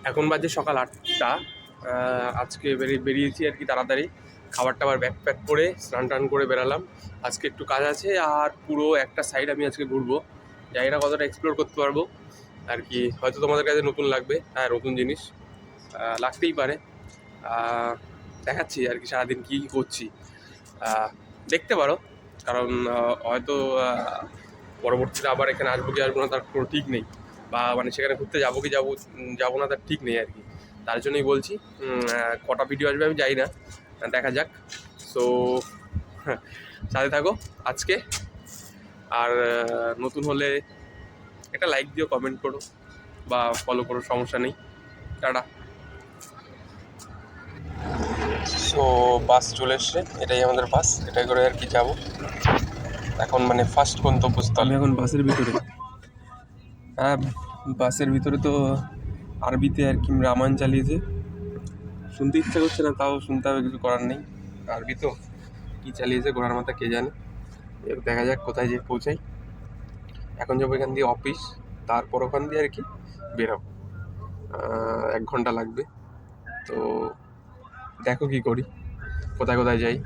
এখন বাজে সকাল 8টা। আজকে বেরিয়েছি আর কি তাড়াতাড়ি, খাবার টাবার ব্যাক প্যাক করে স্নান টান করে বেরালাম। আজকে একটু কাজ আছে, আর পুরো একটা সাইড আমি আজকে ঘুরবো। জানি না কতটা এক্সপ্লোর করতে পারবো আর কি, হয়তো তোমাদের কাছে নতুন লাগবে, হ্যাঁ নতুন জিনিস লাগতেই পারে। দেখাচ্ছি আর কি সারাদিন কী কী করছি, দেখতে পারো। কারণ হয়তো পরবর্তীতে আবার এখানে আসবো কি আসবো না তার কোনো ঠিক নেই, বা মানে সেখানে ঘুরতে যাবো কি যাবো না তার ঠিক নেই আর কি। তার জন্যই বলছি কটা ভিডিও আসবে আমি জানি না, দেখা যাক। সো সাথে থাকো আজকে। আর নতুন হলে একটা লাইক দিও, কমেন্ট করো বা ফলো করো, সমস্যা নেই। টাটা। সো বাস চলে এসছে, এটাই আমাদের বাস, এটাই করে আর কি যাবো এখন, মানে ফার্স্ট গন্তব্যস্থল। আমি এখন বাসের ভিতরে। হ্যাঁ, বাসের ভিতরে তো আরবিতে আর কি রামায়ণ চালিয়েছে, শুনতে ইচ্ছা করছে না, তাও শুনতে হবে, কিছু করার নেই। আরবি তো কী চালিয়েছে ঘোড়ার মাথা কে জানে। এবার দেখা যাক কোথায় যেয়ে পৌঁছাই। এখন যাবো এখান দিয়ে অফিস, তারপর ওখান দিয়ে আর কি বেরোবো। 1 ঘন্টা লাগবে। তো দেখো কি করি, কোথায় কোথায় যাই।